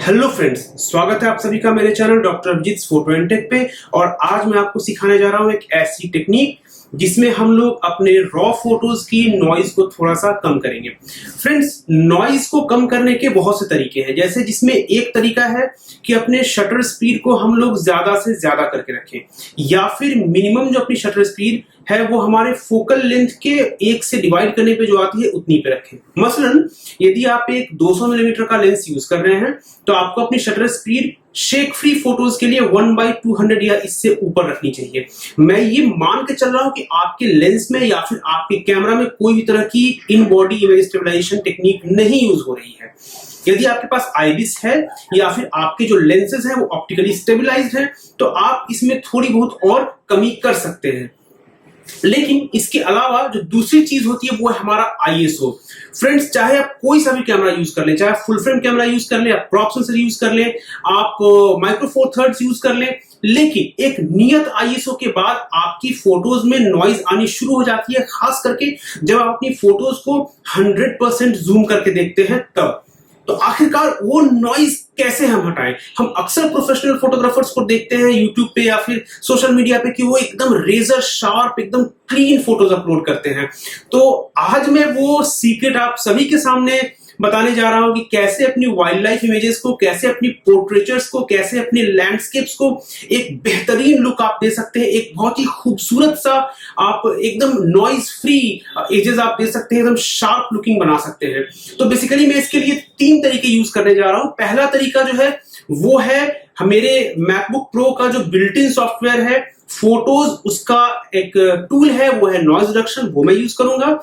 Hello friends, स्वागत है आप सभी का मेरे channel doctor Abhijit photo and tech पे। और आज मैं आपको सिखाने जा रहा हूं एक ऐसी टेक्निक जिसमें हम लोग अपने रॉ फोटोज की नॉइज को थोड़ा सा कम करेंगे। फ्रेंड्स, नॉइज को कम करने के बहुत से तरीके हैं, जैसे जिसमें एक तरीका है कि अपने शटर स्पीड को हम लोग ज्यादा से ज्यादा करके रखें, या फिर मिनिमम जो अपनी शटर स्पीड है वो हमारे फोकल लेंथ के 1 से डिवाइड करने पे जो आती है उतनी पे रखें। मसलन यदि आप एक 200 मिलीमीटर का लेंस यूज कर रहे हैं तो आपको अपनी shutter speed shake free photos के लिए 1/200 या इससे ऊपर रखनी चाहिए। मैं ये मान के चल रहा हूं कि आपके लेंस में या फिर आपके कैमरा में कोई भी तरह की in body image stabilization technique नहीं यूज हो रही है। यदि आपके पास आईबिस है या फिर आपके जो लेंसेज हैं वो ऑप्टिकली स्टेबलाइज्ड हैं तो आप इसमें थोड़ी बहुत और कमी कर सकते हैं। लेकिन इसके अलावा जो दूसरी चीज होती है वो है हमारा आईएसओ। फ्रेंड्स, चाहे आप कोई सा भी कैमरा यूज कर लें, चाहे आप फुल फ्रेम कैमरा यूज कर लें, आप क्रॉप सेंसर यूज कर लें, आप माइक्रो फोर थर्ड्स यूज कर लें, लेकिन एक नियत आईएसओ के बाद आपकी फोटोज में नॉइज आनी शुरू हो जाती है, खास करके जब आप अपनी फोटोज को 100% जूम करके देखते हैं तब। तो आखिरकार वो नॉइज कैसे हम हटाएं? हम अक्सर प्रोफेशनल फोटोग्राफर्स को देखते हैं यूट्यूब पे या फिर सोशल मीडिया पे कि वो एकदम रेजर शार्प, एकदम क्लीन फोटोज अपलोड करते हैं। तो आज मैं वो सीक्रेट आप सभी के सामने बताने जा रहा हूं कि कैसे अपनी वाइल्ड लाइफ इमेजेस को, कैसे अपनी पोर्ट्रेचर्स को, कैसे अपनी लैंडस्केप्स को एक बेहतरीन लुक आप दे सकते हैं, एक बहुत ही खूबसूरत सा आप एकदम नॉइज फ्री इमेजेस आप दे सकते हैं, एकदम शार्प लुकिंग बना सकते हैं। तो बेसिकली मैं इसके लिए 3 तरीके यूज करने जा रहा हूं। पहला तरीका जो है वो है मेरे मैकबुक प्रो का जो बिल्ट इन सॉफ्टवेयर है फोटोज, उसका एक टूल है वो है नॉइज रिडक्शन, वो मैं यूज करूंगा।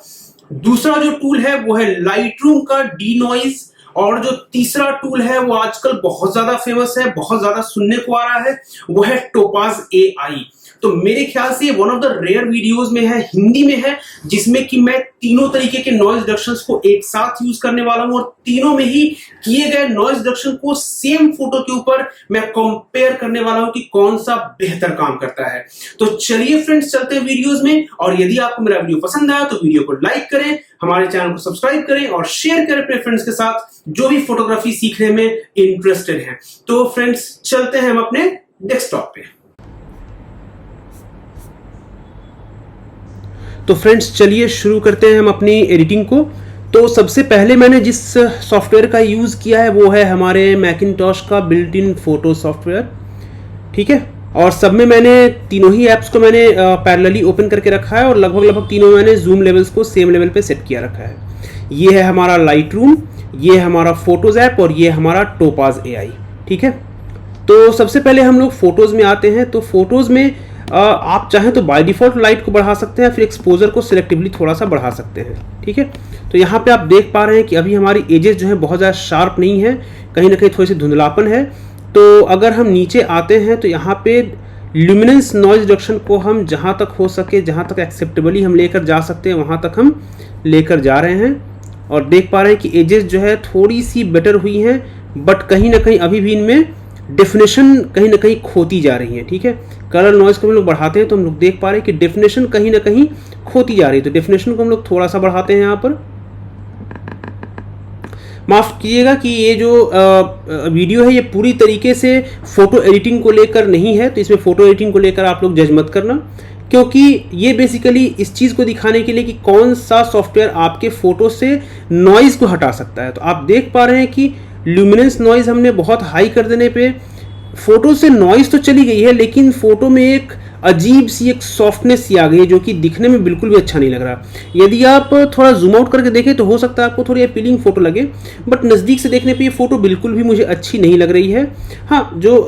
दूसरा जो टूल है वो है लाइटरूम का डी नॉइज, और जो तीसरा टूल है वो आजकल बहुत ज्यादा फेमस है, बहुत ज्यादा सुनने को आ रहा है, वो है टोपाज एआई। तो मेरे ख्याल से one of the rare videos में है, हिंदी में है, जिसमें कि मैं तीनों तरीके के नॉइज रिडक्शंस को एक साथ यूज करने वाला हूं, और तीनों में ही किए गए नॉइज रिडक्शन को सेम फोटो के ऊपर मैं कंपेयर करने वाला हूं कि कौन सा बेहतर काम करता है। तो चलिए फ्रेंड्स, चलते हैं वीडियोस में। और यदि आपको मेरा वीडियो पसंद आया तो वीडियो को लाइक करें, हमारे चैनल को सब्सक्राइब करें और शेयर करें अपने फ्रेंड्स के साथ जो भी फोटोग्राफी सीखने में इंटरेस्टेड हैं। तो फ्रेंड्स, चलते हैं हम अपने डेस्कटॉप पे। तो फ्रेंड्स, चलिए शुरू करते हैं हम अपनी एडिटिंग को। तो सबसे पहले मैंने जिस सॉफ्टवेयर का यूज़ किया है वो है हमारे मैकिनटॉश का बिल्ट इन फोटो सॉफ्टवेयर, ठीक है। और सब में मैंने तीनों ही ऐप्स को मैंने पैरेलली ओपन करके रखा है और लगभग तीनों मैंने जूम लेवल्स को सेम लेवल पे सेट किया रखा है। ये है हमारा लाइटरूम, ये है हमारा फोटोज ऐप और ये है हमारा टोपाज एआई, ठीक है। तो सबसे पहले हम लोग फोटोज़ में आते हैं। तो फोटोज़ में आप चाहें तो बाय डिफ़ॉल्ट लाइट को बढ़ा सकते हैं, फिर एक्सपोजर को सिलेक्टिवली थोड़ा सा बढ़ा सकते हैं, ठीक है। तो यहाँ पे आप देख पा रहे हैं कि अभी हमारी एजेस जो है बहुत ज़्यादा शार्प नहीं है, कहीं ना कहीं थोड़ी सी धुंधलापन है। तो अगर हम नीचे आते हैं तो यहाँ पे ल्यूमिनेंस नॉइज रिडक्शन को हम जहाँ तक हो सके, जहाँ तक एक्सेप्टेबली हम लेकर जा सकते हैं वहाँ तक हम लेकर जा रहे हैं। और देख पा रहे हैं कि एजेस जो है थोड़ी सी बेटर हुई हैं, बट कहीं ना कहीं अभी भी इनमें डेफिनेशन कहीं ना कहीं खोती जा रही है, ठीक है। कलर नॉइज को हम लोग बढ़ाते हैं तो हम लोग देख पा रहे हैं कि डेफिनेशन कहीं ना कहीं खोती जा रही है। तो डेफिनेशन को हम लोग थोड़ा सा बढ़ाते हैं यहाँ पर। माफ़ कीजिएगा कि ये जो वीडियो है ये पूरी तरीके से फ़ोटो एडिटिंग को लेकर नहीं है, तो इसमें फ़ोटो एडिटिंग को लेकर आप लोग जज मत करना, क्योंकि ये बेसिकली इस चीज़ को दिखाने के लिए कि कौन सा सॉफ्टवेयर आपके फ़ोटो से नॉइज़ को हटा सकता है। तो आप देख पा रहे हैं कि ल्यूमिनेंस नॉइज़ हमने बहुत हाई कर देने पे फोटो से नॉइज़ तो चली गई है, लेकिन फोटो में एक अजीब सी एक सॉफ्टनेस सी आ गई है जो कि दिखने में बिल्कुल भी अच्छा नहीं लग रहा। यदि आप थोड़ा जूम आउट करके देखें तो हो सकता है आपको थोड़ी अपीलिंग फोटो लगे, बट नज़दीक से देखने पे ये फोटो बिल्कुल भी मुझे अच्छी नहीं लग रही है। हाँ, जो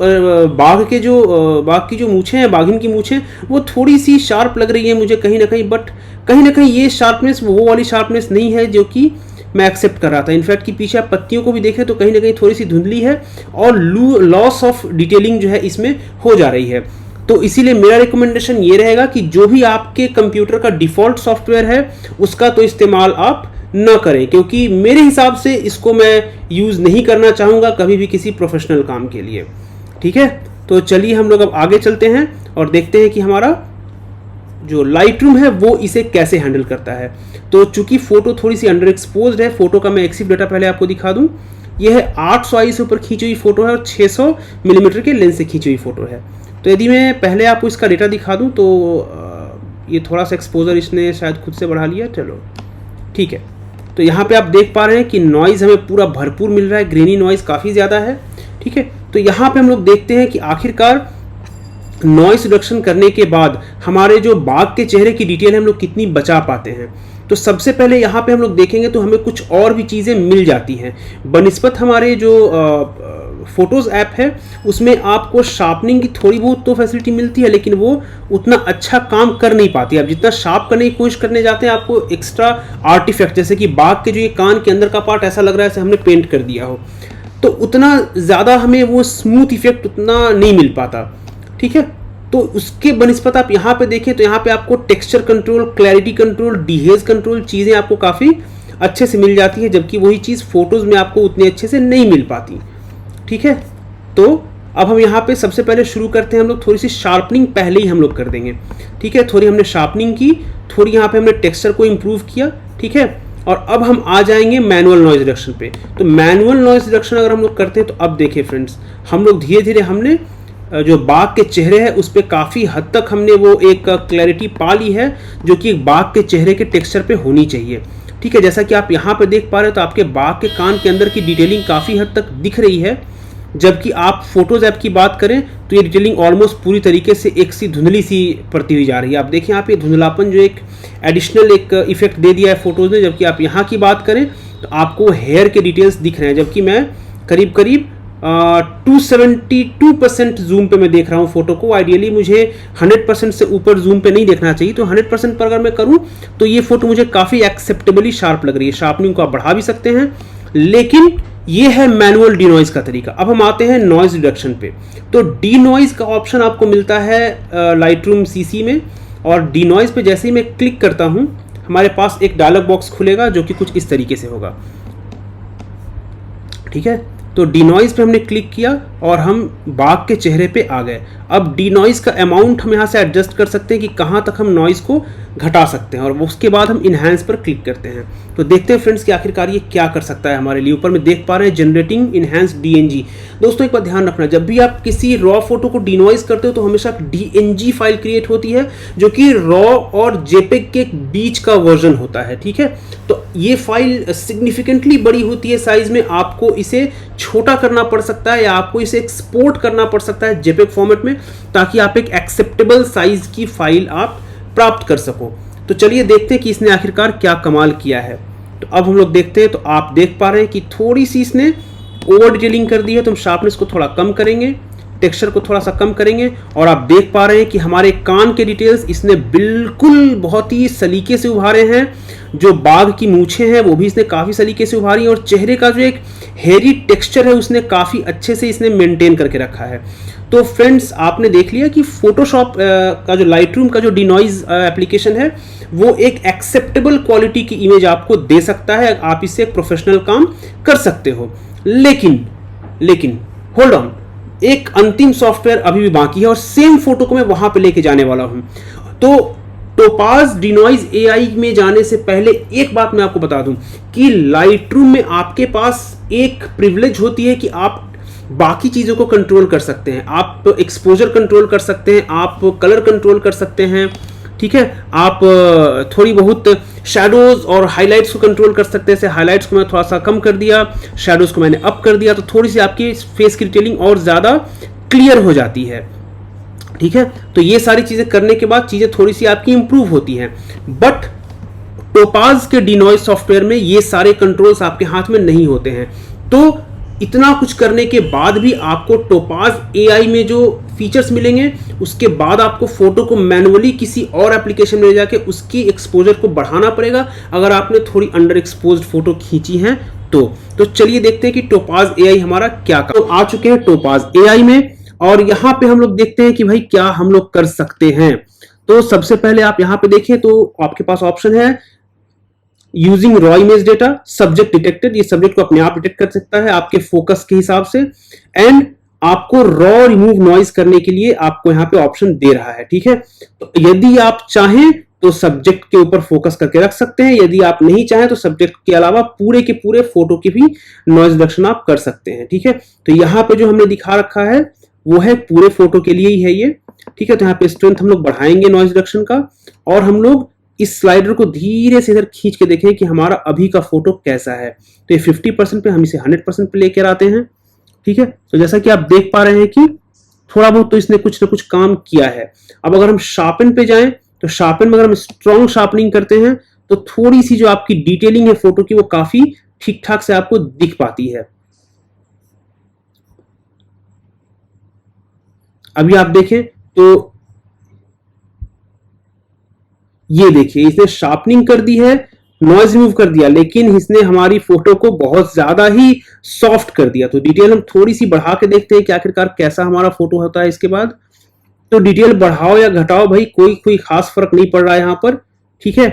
बाघ की जो मूछें हैं, बाघिन की मूछें, वो थोड़ी सी शार्प लग रही है मुझे कहीं ना कहीं, बट कहीं ना कहीं ये शार्पनेस वो वाली शार्पनेस नहीं है जो कि मैं एक्सेप्ट कर रहा था। इनफैक्ट कि पीछे आप पत्तियों को भी देखें तो कहीं ना कहीं थोड़ी सी धुंधली है और लॉस ऑफ डिटेलिंग जो है इसमें हो जा रही है। तो इसीलिए मेरा रिकमेंडेशन ये रहेगा कि जो भी आपके कंप्यूटर का डिफ़ॉल्ट सॉफ्टवेयर है उसका तो इस्तेमाल आप न करें, क्योंकि मेरे हिसाब से इसको मैं यूज़ नहीं करना चाहूँगा कभी भी किसी प्रोफेशनल काम के लिए, ठीक है। तो चलिए हम लोग अब आगे चलते हैं और देखते हैं कि हमारा जो लाइटरूम है वो इसे कैसे हैंडल करता है। तो चूंकि फोटो थोड़ी सी अंडर एक्सपोज्ड है, फोटो का मैं एक्सिव डाटा पहले आपको दिखा दूं। यह 800 आई से ऊपर खींची हुई फोटो है और 600 मिलीमीटर के लेंस से खींची हुई फोटो है। तो यदि मैं पहले आपको इसका डेटा दिखा दूं तो ये थोड़ा सा एक्सपोजर इसने शायद खुद से बढ़ा लिया, चलो ठीक है। तो यहाँ पे आप देख पा रहे हैं कि नॉइज़ हमें पूरा भरपूर मिल रहा है, ग्रेनी नॉइज़ काफ़ी ज़्यादा है, ठीक है। तो यहाँ पे हम लोग देखते हैं कि आखिरकार नॉइस रिडक्शन करने के बाद हमारे जो बाघ के चेहरे की डिटेल है हम लोग कितनी बचा पाते हैं। तो सबसे पहले यहाँ पे हम लोग देखेंगे तो हमें कुछ और भी चीज़ें मिल जाती हैं बनिस्बत हमारे जो फोटोज़ ऐप है उसमें आपको शार्पनिंग की थोड़ी बहुत तो फैसिलिटी मिलती है, लेकिन वो उतना अच्छा काम कर नहीं पाती। आप जितना शार्प करने की कोशिश करने जाते हैं आपको एक्स्ट्रा आर्टिफैक्ट, जैसे कि बाघ के जो ये कान के अंदर का पार्ट ऐसा लग रहा है जैसे हमने पेंट कर दिया हो, तो उतना ज़्यादा हमें वो स्मूथ इफेक्ट उतना नहीं मिल पाता, ठीक है। तो उसके बनिस्बत आप यहाँ पे देखें तो यहाँ पे आपको texture control, clarity control, dehaze control चीज़ें आपको काफ़ी अच्छे से मिल जाती है, जबकि वही चीज़ फोटोज़ में आपको उतने अच्छे से नहीं मिल पाती, ठीक है। तो अब हम यहाँ पे सबसे पहले शुरू करते हैं, हम लोग थोड़ी सी शार्पनिंग पहले ही हम लोग कर देंगे, ठीक है। थोड़ी हमने शार्पनिंग की, थोड़ी यहाँ पे हमने टेक्सचर को इम्प्रूव किया, ठीक है। और अब हम आ जाएंगे मैनुअल नॉइज रिडक्शन पे। तो मैनुअल नॉइज रिडक्शन अगर हम लोग करते हैं तो अब देखिए फ्रेंड्स, हम लोग धीरे धीरे हमने जो बाघ के चेहरे है उस पर काफ़ी हद तक हमने वो एक क्लैरिटी पा ली है जो कि एक बाघ के चेहरे के टेक्सचर पे होनी चाहिए, ठीक है। जैसा कि आप यहाँ पे देख पा रहे हो तो आपके बाघ के कान के अंदर की डिटेलिंग काफ़ी हद तक दिख रही है, जबकि आप फोटोज ऐप की बात करें तो ये डिटेलिंग ऑलमोस्ट पूरी तरीके से एक सी धुंधली सी पड़ती हुई जा रही है। आप देखिए यहाँ पे धुंधलापन जो एक एडिशनल एक इफेक्ट दे दिया है फोटोज ने, जबकि आप यहाँ की बात करें तो आपको हेयर के डिटेल्स दिख रहे हैं, जबकि मैं करीब करीब 272% जूम पे मैं देख रहा हूँ फोटो को। आइडियली मुझे 100% से ऊपर जूम पे नहीं देखना चाहिए, तो 100% पर अगर मैं करूँ तो ये फोटो मुझे काफ़ी एक्सेप्टेबली शार्प लग रही है। शार्पनिंग को आप बढ़ा भी सकते हैं, लेकिन ये है मैनुअल डी नॉइज का तरीका। अब हम आते हैं नॉइज रिडक्शन पे। तो डी नॉइज का ऑप्शन आपको मिलता है लाइटरूम सीसी में, और डी नॉइज पे जैसे ही मैं क्लिक करता हूँ हमारे पास एक डायलॉग बॉक्स खुलेगा जो कि कुछ इस तरीके से होगा, ठीक है। तो डिनॉइज पे हमने क्लिक किया और हम बाघ के चेहरे पे आ गए। अब डिनॉइज का अमाउंट हम यहाँ से एडजस्ट कर सकते हैं कि कहाँ तक हम नॉइज को घटा सकते हैं, और उसके बाद हम इनहैंस पर क्लिक करते हैं। तो देखते हैं फ्रेंड्स कि आखिरकार ये क्या कर सकता है हमारे लिए। ऊपर में देख पा रहे हैं जनरेटिंग इनहैंस डीएनजी। दोस्तों एक बात ध्यान रखना, जब भी आप किसी रॉ फोटो को डिनॉइज करते हो तो हमेशा डीएनजी फाइल क्रिएट होती है जो कि रॉ और जेपेग के बीच का वर्जन होता है, ठीक है। तो ये फाइल सिग्निफिकेंटली बड़ी होती है साइज में, आपको इसे छोटा करना पड़ सकता है या आपको इसे एक्सपोर्ट करना पड़ सकता है जेपेग फॉर्मेट में, ताकि आप एक एक्सेप्टेबल साइज की फाइल आप प्राप्त कर सको। तो चलिए देखते हैं कि इसने आखिरकार क्या कमाल किया है। तो अब हम लोग देखते हैं, तो आप देख पा रहे हैं कि थोड़ी सी इसने ओवर डिटेलिंग कर दी है, तो हम शार्पनेस को थोड़ा कम करेंगे, टेक्सचर को थोड़ा सा कम करेंगे, और आप देख पा रहे हैं कि हमारे कान के डिटेल्स इसने बिल्कुल बहुत ही सलीके से उभारे हैं। जो बाघ की मूछें हैं वो भी इसने काफ़ी सलीके से उभारी हैं, और चेहरे का जो एक हेरी टेक्सचर है उसने काफ़ी अच्छे से इसने मेंटेन करके रखा है। तो फ्रेंड्स आपने देख लिया कि फोटोशॉप का जो लाइटरूम का जो डिनॉइज एप्लीकेशन है वो एक एक्सेप्टेबल क्वालिटी की इमेज आपको दे सकता है, आप इससे एक प्रोफेशनल काम कर सकते हो। लेकिन होल्ड ऑन, एक अंतिम सॉफ्टवेयर अभी भी बाकी है और सेम फोटो को मैं वहां पे लेके जाने वाला हूं। तो टोपाज डिनॉइज एआई में जाने से पहले एक बात मैं आपको बता दूं कि लाइटरूम में आपके पास एक प्रिविलेज होती है कि आप बाकी चीज़ों को कंट्रोल कर सकते हैं। आप एक्सपोजर कंट्रोल कर सकते हैं, आप कलर कंट्रोल कर सकते हैं, ठीक है। आप थोड़ी बहुत शैडोज और हाइलाइट्स को कंट्रोल कर सकते हैं। हाइलाइट्स को मैं थोड़ा सा कम कर दिया, शैडोज को मैंने अप कर दिया, तो थोड़ी सी आपकी फेस की डिटेलिंग और ज़्यादा क्लियर हो जाती है, ठीक है। तो ये सारी चीज़ें करने के बाद चीज़ें थोड़ी सी आपकी इंप्रूव होती हैं। बट टोपाज के डिनॉइज सॉफ्टवेयर में ये सारे कंट्रोल्स आपके हाथ में नहीं होते हैं। तो इतना कुछ करने के बाद भी आपको टोपाज एआई में जो फीचर्स मिलेंगे, उसके बाद आपको फोटो को मैनुअली किसी और एप्लीकेशन में ले जाके उसकी एक्सपोजर को बढ़ाना पड़ेगा अगर आपने थोड़ी अंडर एक्सपोज्ड फोटो खींची है तो चलिए देखते हैं कि टोपाज एआई हमारा क्या काम। तो आ चुके हैं टोपाज एआई में, और यहाँ पे हम लोग देखते हैं कि भाई क्या हम लोग कर सकते हैं। तो सबसे पहले आप यहाँ पे देखें तो आपके पास ऑप्शन है using raw image data subject detected. ये सब्जेक्ट को अपने आप डिटेक्ट कर सकता है आपके फोकस के हिसाब से, एंड आपको रॉ रिमूव नॉइज करने के लिए आपको यहाँ पे ऑप्शन दे रहा है, ठीक है। तो यदि आप चाहें तो सब्जेक्ट के ऊपर फोकस करके रख सकते हैं। यदि आप नहीं चाहें तो सब्जेक्ट के अलावा पूरे के पूरे फोटो की भी नॉइज रिडक्शन आप कर सकते हैं। ठीक है, तो यहाँ पे जो हमने दिखा रखा है वो है पूरे फोटो के लिए ही है ये। ठीक है, तो यहाँ पे स्ट्रेंथ हम लोग बढ़ाएंगे नॉइज रिडक्शन का, और हम लोग इस स्लाइडर को धीरे से इधर खींच के देखें कि हमारा अभी का फोटो कैसा है। तो ये 50% पे हम इसे 100% पे लेकर आते हैं। ठीक है, तो जैसा कि आप देख पा रहे हैं कि थोड़ा बहुत तो इसने कुछ ना कुछ काम किया है। अब अगर हम शार्पन पे जाएं तो शार्पन में अगर हम स्ट्रॉन्ग शार्पनिंग करते हैं तो थोड़ी सी जो आपकी डिटेलिंग है फोटो की वो काफी ठीक ठाक से आपको दिख पाती है। अभी आप देखें तो ये देखिए इसने शार्पनिंग कर दी है, नॉइज रिमूव कर दिया, लेकिन इसने हमारी फोटो को बहुत ज्यादा ही सॉफ्ट कर दिया। तो डिटेल हम थोड़ी सी बढ़ा के देखते हैं कि आखिरकार कैसा हमारा फोटो होता है इसके बाद। तो डिटेल बढ़ाओ या घटाओ भाई, कोई खास फर्क नहीं पड़ रहा है यहां पर। ठीक है,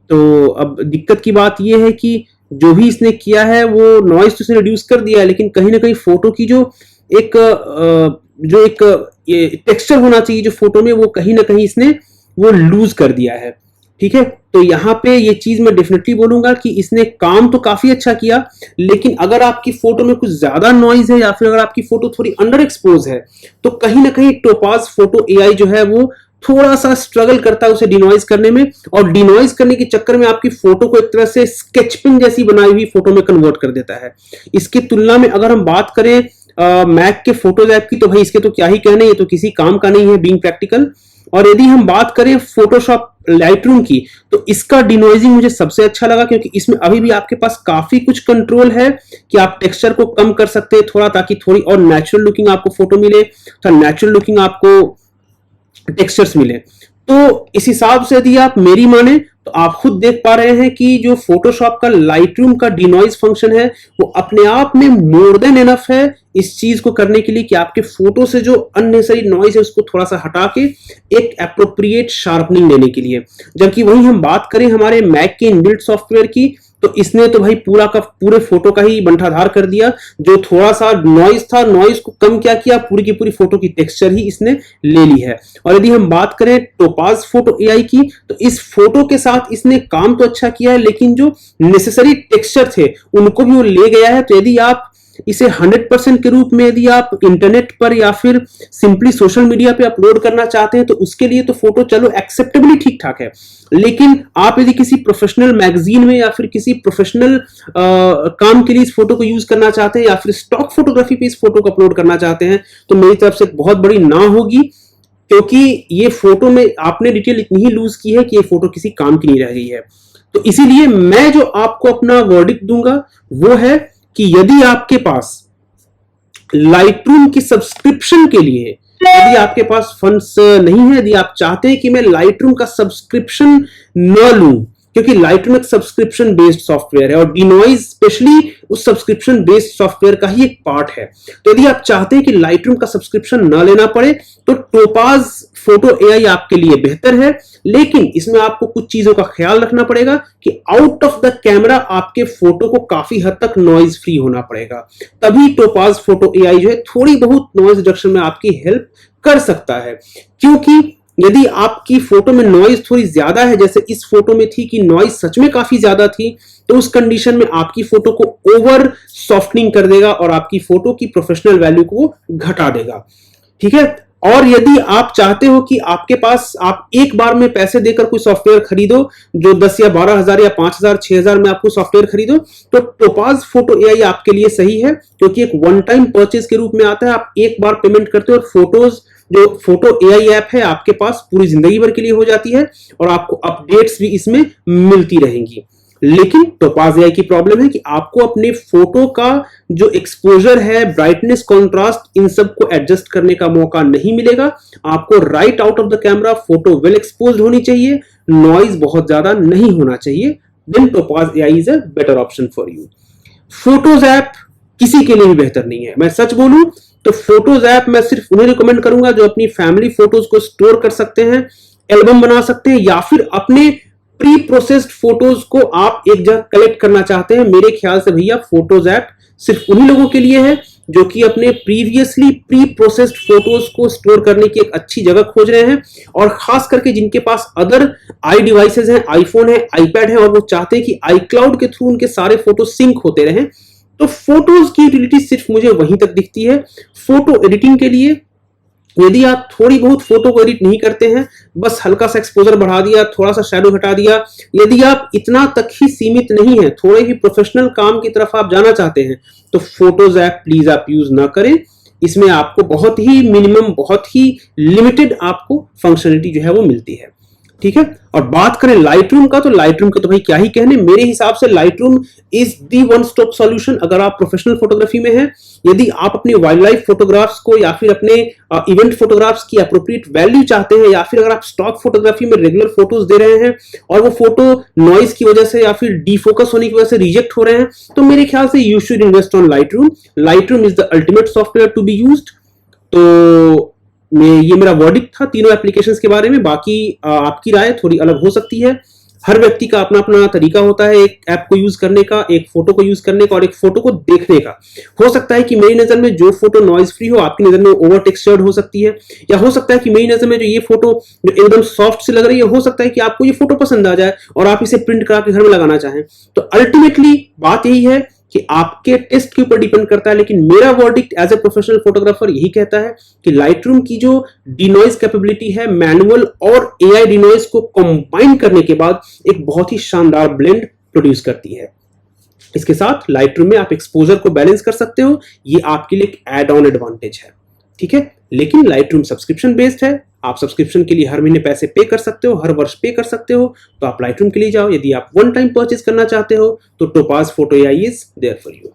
तो अब दिक्कत की बात यह है कि जो भी इसने किया है वो नॉइज तो इसने रिड्यूस कर दिया है, लेकिन कहीं ना कहीं फोटो की जो एक टेक्सचर होना चाहिए जो फोटो में, वो कहीं ना कहीं इसने वो लूज कर दिया है। ठीक है, तो यहाँ पे ये चीज मैं डेफिनेटली बोलूंगा कि इसने काम तो काफी अच्छा किया, लेकिन अगर आपकी फोटो में कुछ ज्यादा नॉइज है या फिर अगर आपकी फोटो थोड़ी अंडर एक्सपोज है तो कहीं ना कहीं टोपाज फोटो एआई जो है वो थोड़ा सा स्ट्रगल करता है उसे डिनॉइज करने में, और डिनॉइज करने के चक्कर में आपकी फोटो को एक तरह से स्केच पेन जैसी बनाई हुई फोटो में कन्वर्ट कर देता है। इसकी तुलना में अगर हम बात करें मैक के फोटोज ऐप की, तो भाई इसके तो क्या ही कहने, ये तो किसी काम का नहीं है बीइंग प्रैक्टिकल। और यदि हम बात करें फोटोशॉप लाइटरूम की, तो इसका डिनॉइजिंग मुझे सबसे अच्छा लगा, क्योंकि इसमें अभी भी आपके पास काफी कुछ कंट्रोल है कि आप टेक्सचर को कम कर सकते हैं थोड़ा, ताकि थोड़ी और नेचुरल लुकिंग आपको फोटो मिले, तो नेचुरल लुकिंग आपको टेक्सचर्स मिले। तो इस हिसाब से यदि आप मेरी माने तो आप खुद देख पा रहे हैं कि जो फोटोशॉप का लाइटरूम का डिनॉइज फंक्शन है वो अपने आप में मोर देन एनफ है इस चीज को करने के लिए कि आपके फोटो से जो अननेसेसरी नॉइज है उसको थोड़ा सा हटा के एक एप्रोप्रिएट शार्पनिंग लेने के लिए। जबकि वहीं हम बात करें हमारे मैक के इनबिल्ट सॉफ्टवेयर की, तो इसने तो भाई पूरा का पूरे फोटो का ही बंटाधार कर दिया। जो थोड़ा सा नॉइज था, नॉइज को कम क्या किया, पूरी की पूरी फोटो की टेक्सचर ही इसने ले ली है। और यदि हम बात करें टोपाज फोटो एआई की, तो इस फोटो के साथ इसने काम तो अच्छा किया है, लेकिन जो नेसेसरी टेक्सचर थे उनको भी वो ले गया है। तो यदि आप इसे 100% के रूप में यदि आप इंटरनेट पर या फिर सिंपली सोशल मीडिया पे अपलोड करना चाहते हैं तो उसके लिए तो फोटो चलो एक्सेप्टेबली ठीक ठाक है, लेकिन आप यदि किसी प्रोफेशनल मैगजीन में या फिर किसी प्रोफेशनल काम के लिए इस फोटो को यूज करना चाहते हैं या फिर स्टॉक फोटोग्राफी पे इस फोटो को अपलोड करना चाहते हैं, तो मेरी तरफ से बहुत बड़ी ना होगी, क्योंकि ये फोटो में आपने डिटेल इतनी ही लूज की है कि ये फोटो किसी काम की नहीं रह गई है। तो इसीलिए मैं जो आपको अपना वर्डिक्ट दूंगा वो है कि यदि आपके पास लाइटरूम की सब्सक्रिप्शन के लिए, यदि आपके पास फंड्स नहीं है, यदि आप चाहते हैं कि मैं लाइटरूम का सब्सक्रिप्शन न लूं, क्योंकि लाइटरूम एक सब्सक्रिप्शन बेस्ड सॉफ्टवेयर है और डिनॉइज स्पेशली उस सब्सक्रिप्शन बेस्ड सॉफ्टवेयर का ही एक पार्ट है। तो यदि आप चाहते हैं कि लाइटरूम का सब्सक्रिप्शन न लेना पड़े तो टोपाज फोटो एआई आपके लिए बेहतर है, लेकिन इसमें आपको कुछ चीजों का ख्याल रखना पड़ेगा कि आउट ऑफ द कैमरा आपके फोटो को काफी हद तक नॉइज फ्री होना पड़ेगा, तभी टोपाज फोटो एआई जो है थोड़ी बहुत नॉइज रिडक्शन में आपकी हेल्प कर सकता है। क्योंकि यदि आपकी फोटो में नॉइज थोड़ी ज्यादा है, जैसे इस फोटो में थी कि नॉइज सच में काफी ज्यादा थी, तो उस कंडीशन में आपकी फोटो को ओवर सॉफ्टनिंग कर देगा और आपकी फोटो की प्रोफेशनल वैल्यू को वो घटा देगा। ठीक है, और यदि आप चाहते हो कि आपके पास आप एक बार में पैसे देकर कोई सॉफ्टवेयर खरीदो जो 10 या 12,000 या 5,000 6,000 में आपको सॉफ्टवेयर खरीदो, तो टोपाज फोटो एआई आपके लिए सही है, क्योंकि एक वन टाइम परचेज के रूप में आता है। आप एक बार पेमेंट करते हो और फोटोज जो फोटो एआई ऐप है आपके पास पूरी जिंदगी भर के लिए हो जाती है और आपको अपडेट्स भी इसमें मिलती रहेंगी। लेकिन टोपाज एआई की प्रॉब्लम है कि आपको अपने फोटो का जो एक्सपोजर है, ब्राइटनेस, कॉन्ट्रास्ट, इन सब को एडजस्ट करने का मौका नहीं मिलेगा। आपको right out of the camera photo well exposed होनी चाहिए, नॉइज बहुत ज्यादा नहीं होना चाहिए। Then Topaz AI is a better option for you. Photos app किसी के लिए भी बेहतर नहीं है। मैं सच बोलूं तो फोटोज ऐप मैं सिर्फ उन्हें रिकमेंड करूंगा जो अपनी फैमिली फोटोज को स्टोर कर सकते हैं, एल्बम बना सकते हैं, या फिर अपने प्री प्रोसेस्ड फोटोज को आप एक जगह कलेक्ट करना चाहते हैं। मेरे ख्याल से भैया फोटोज ऐप सिर्फ उन्हीं लोगों के लिए है जो कि अपने प्रीवियसली प्री प्रोसेस्ड फोटोज को स्टोर करने की एक अच्छी जगह खोज रहे हैं, और खास करके जिनके पास अदर आई डिवाइसेज हैं, आईफोन है, आईपैड है, और वो चाहते हैं कि iCloud के थ्रू उनके सारे फोटो सिंक होते रहें। तो फोटोज की यूटिलिटी सिर्फ मुझे वहीं तक दिखती है। फोटो एडिटिंग के लिए यदि आप थोड़ी बहुत फोटो को एडिट नहीं करते हैं, बस हल्का सा एक्सपोजर बढ़ा दिया, थोड़ा सा शैडो हटा दिया, यदि आप इतना तक ही सीमित नहीं है, थोड़े ही प्रोफेशनल काम की तरफ आप जाना चाहते हैं, तो फोटोज ऐप प्लीज आप यूज ना करें। इसमें आपको बहुत ही मिनिमम, बहुत ही लिमिटेड आपको फंक्शनलिटी जो है वो मिलती है। ठीक है, और बात करें लाइटरूम का, तो लाइटरूम के तो भाई क्या ही कहने, मेरे हिसाब से Lightroom is the one stop solution अगर आप प्रोफेशनल फोटोग्राफी में हैं। यदि आप अपनी वाइल्ड लाइफ फोटोग्राफ्स को या फिर अपने इवेंट फोटोग्राफ्स की अप्रोप्रिएट वैल्यू चाहते हैं, या फिर अगर आप स्टॉक फोटोग्राफी में रेगुलर फोटोज दे रहे हैं और वो फोटो नॉइज की वजह से या फिर डिफोकस होने की वजह से रिजेक्ट हो रहे हैं, तो मेरे ख्याल से you should invest on Lightroom. Lightroom is the ultimate software to be used. तो ये मेरा वर्डिक्ट था तीनों एप्लीकेशंस के बारे में। बाकी आपकी राय थोड़ी अलग हो सकती है। हर व्यक्ति का अपना अपना तरीका होता है एक ऐप को यूज करने का, एक फोटो को यूज करने का और एक फोटो को देखने का। हो सकता है कि मेरी नजर में जो फोटो नॉइज फ्री हो, आपकी नजर में ओवर टेक्सचर्ड हो सकती है, या हो सकता है कि मेरी नजर में जो ये फोटो जो एकदम सॉफ्ट से लग रही है, हो सकता है कि आपको ये फोटो पसंद आ जाए और आप इसे प्रिंट करा के घर में लगाना चाहें। तो अल्टीमेटली बात यही है कि आपके टेस्ट के ऊपर डिपेंड करता है, लेकिन मेरा verdict as a professional photographer यही कहता है कि लाइटरूम की जो डिनॉइज कैपेबिलिटी है, मैनुअल और एआई डिनॉइज को कंबाइन करने के बाद एक बहुत ही शानदार ब्लेंड प्रोड्यूस करती है। इसके साथ लाइटरूम में आप एक्सपोजर को बैलेंस कर सकते हो, ये आपके लिए एक एड ऑन एडवांटेज है। ठीक है, लेकिन लाइटरूम सब्सक्रिप्शन बेस्ड है। आप सब्सक्रिप्शन के लिए हर महीने पैसे पे कर सकते हो, हर वर्ष पे कर सकते हो, तो आप लाइटरूम के लिए जाओ। यदि आप वन टाइम परचेज करना चाहते हो तो Topaz photo AI is there for you.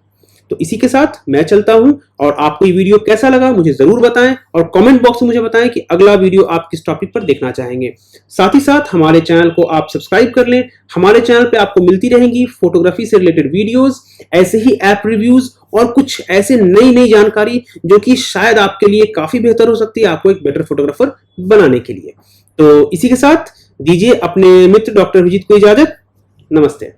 तो इसी के साथ मैं चलता हूं, और आपको ये वीडियो कैसा लगा मुझे जरूर बताएं, और कमेंट बॉक्स में मुझे बताएं कि अगला वीडियो आप किस टॉपिक पर देखना चाहेंगे। साथ ही साथ हमारे चैनल को आप सब्सक्राइब कर लें। हमारे चैनल पे आपको मिलती रहेंगी फोटोग्राफी से रिलेटेड वीडियोस, ऐसे ही ऐप रिव्यूज और कुछ ऐसे नई जानकारी जो कि शायद आपके लिए काफी बेहतर हो सकती है, आपको एक बेटर फोटोग्राफर बनाने के लिए। तो इसी के साथ दीजिए अपने मित्र डॉक्टर अभिजीत को इजाजत। नमस्ते।